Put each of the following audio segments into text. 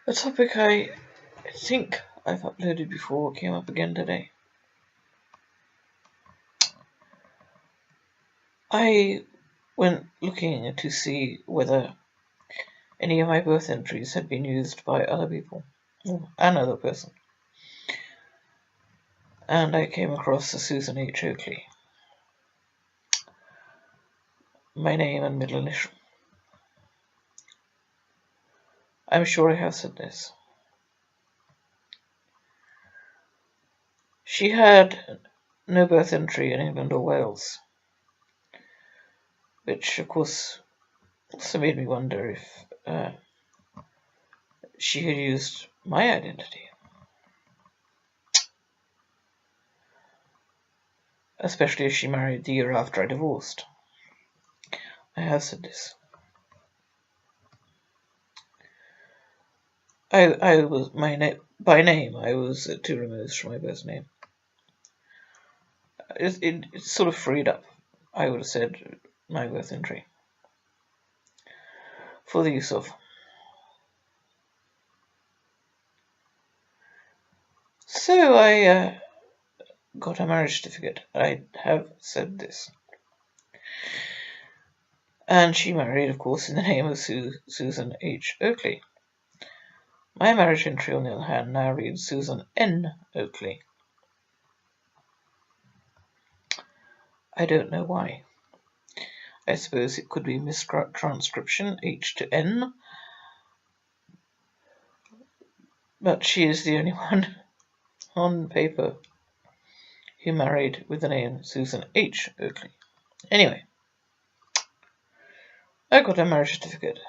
A topic I think I've uploaded before came up again today. I went looking to see whether any of my birth entries had been used by other people, or another person, and I came across a Susan H. Oakley. My name and middle initial. I'm sure I have said this. She had no birth entry in England or Wales, which of course also made me wonder if she had used my identity, especially as she married the year after I divorced. I have said this. I was by name. I was 2 removes from my birth name. It's sort of freed up. I would have said my birth entry for the use of. So I got a marriage certificate. I have said this. And she married, of course, in the name of Susan H. Oakley. My marriage entry, on the other hand, now reads Susan N. Oakley. I don't know why. I suppose it could be mistranscription, H to N. But she is the only one on paper who married with the name Susan H. Oakley. Anyway, I got a marriage certificate.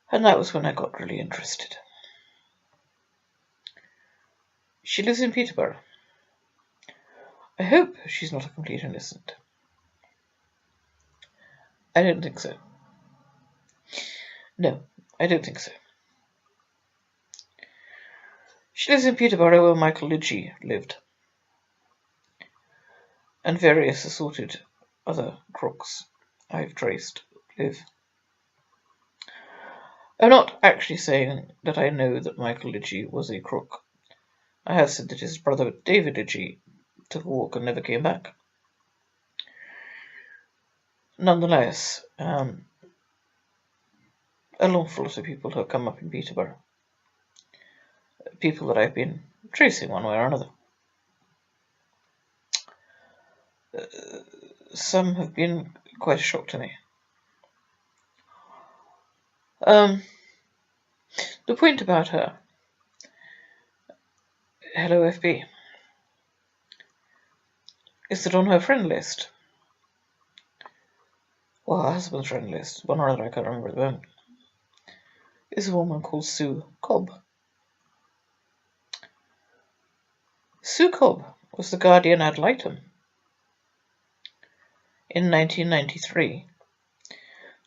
And that was when I got really interested. She lives in Peterborough. I hope she's not a complete innocent. I don't think so. No, I don't think so. She lives in Peterborough where Michael Lidgey lived. And various assorted other crooks I've traced live. I'm not actually saying that I know that Michael Lidgey was a crook. I have said that his brother David Lidgey took a walk and never came back. Nonetheless, an awful lot of people have come up in Peterborough. People that I've been tracing one way or another. Some have been quite a shock to me. The point about her, hello FB, is that on her friend list, well, her husband's friend list, one or other I can't remember at the moment, is a woman called Sue Cobb. Sue Cobb was the guardian ad litem in 1993,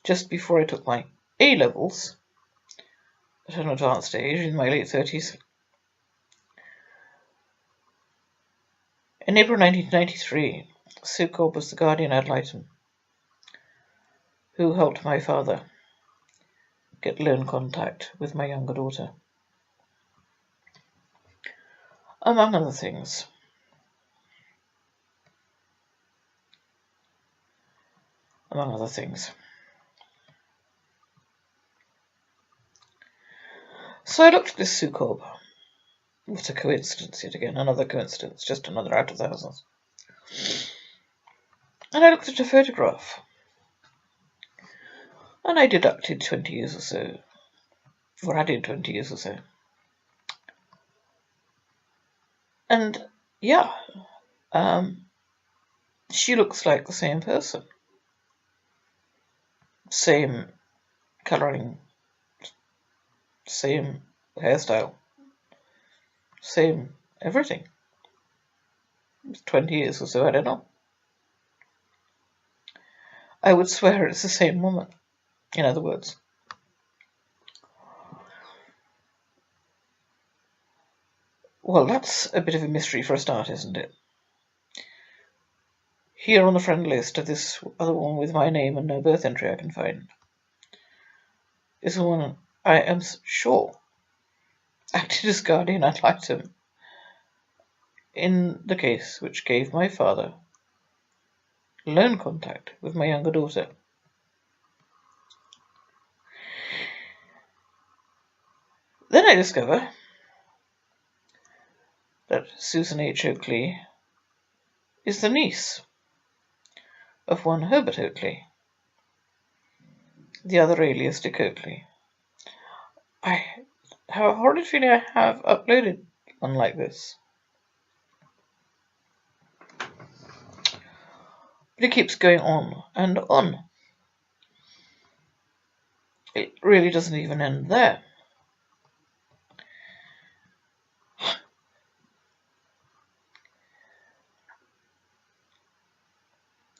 just before I took my A-levels at an advanced age in my late 30s. In April 1993, Sue Cobb was the guardian ad litem who helped my father get loan contact with my younger daughter. Among other things. So I looked at this Sue Cobb. What a coincidence yet again, another coincidence, just another out of thousands. And I looked at her photograph. And I deducted 20 years or so, or added 20 years or so. And yeah, she looks like the same person. Same colouring, same hairstyle, same everything. 20 years or so, I don't know. I would swear it's the same woman, in other words. Well, that's a bit of a mystery for a start, isn't it? Here on the friend list of this other one with my name and no birth entry I can find is a woman I am sure, acted as guardian ad litem in the case which gave my father alone contact with my younger daughter. Then I discover that Susan H. Oakley is the niece of one Herbert Oakley, the other alias Dick Oakley. I have a horrid feeling I have uploaded one like this. But it keeps going on and on. It really doesn't even end there.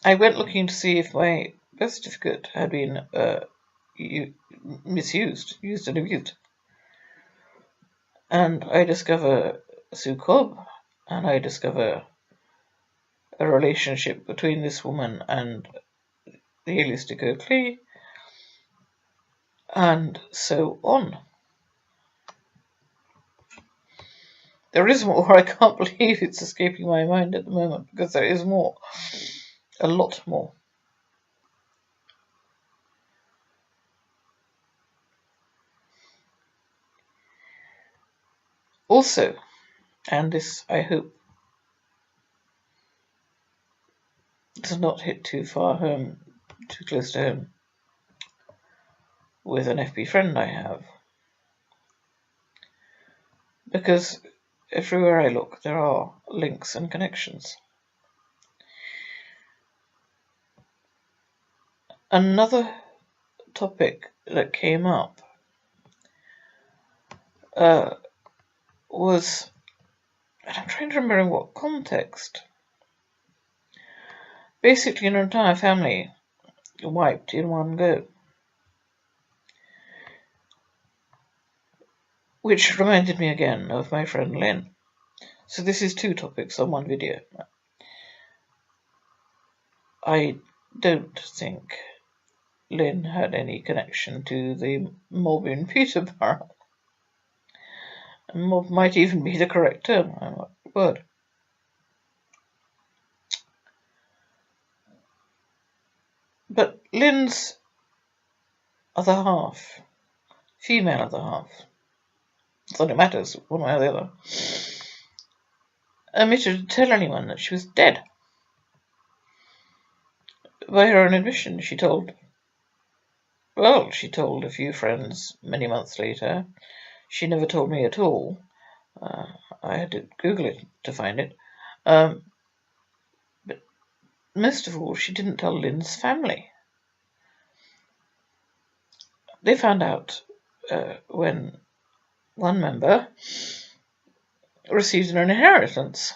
I went looking to see if my birth certificate had been misused, used and abused. And I discover Sue Cobb, and I discover a relationship between this woman and the alias Dick Oakley, and so on. There is more. I can't believe it's escaping my mind at the moment, because there is more. A lot more. Also, and this I hope does not hit too far home, too close to home, with an FB friend I have, because everywhere I look there are links and connections. Another topic that came up was, and I'm trying to remember in what context, basically an entire family wiped in one go. Which reminded me again of my friend Lynn. So this is two topics on one video. I don't think Lynn had any connection to the mob in Peterborough. Mob might even be the correct term, I'm not the word. But Lynn's other half, female other half, so it matters one way or the other, omitted to tell anyone that she was dead. By her own admission, she told a few friends many months later. She never told me at all. I had to Google it to find it. But most of all, she didn't tell Lynn's family. They found out when one member received an inheritance.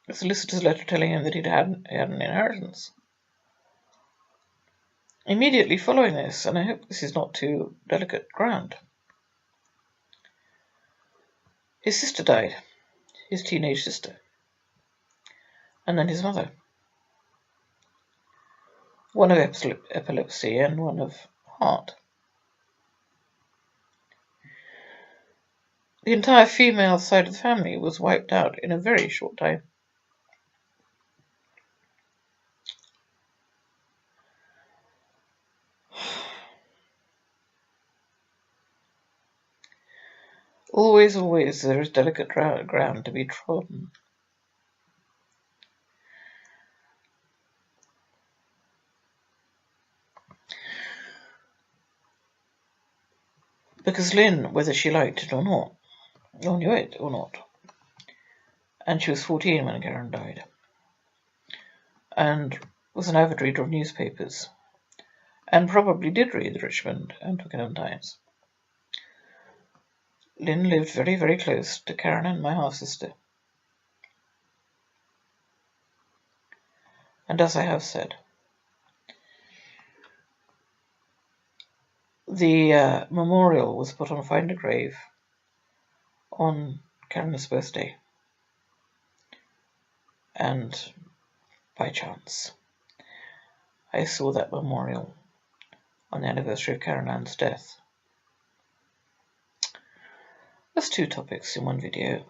A solicitor's letter telling him that he had an inheritance. Immediately following this, and I hope this is not too delicate ground, his sister died, his teenage sister, and then his mother. One of epilepsy and one of heart. The entire female side of the family was wiped out in a very short time. Always, always there is delicate ground to be trodden. Because Lynn, whether she liked it or not, or knew it or not, and she was 14 when Karen died, and was an avid reader of newspapers, and probably did read the Richmond and Twickenham Times. Lynn lived very, very close to Karen and my half-sister. And as I have said, the memorial was put on Find a Grave on Karen's birthday. And by chance, I saw that memorial on the anniversary of Karen Ann's death That's 2 topics in one video.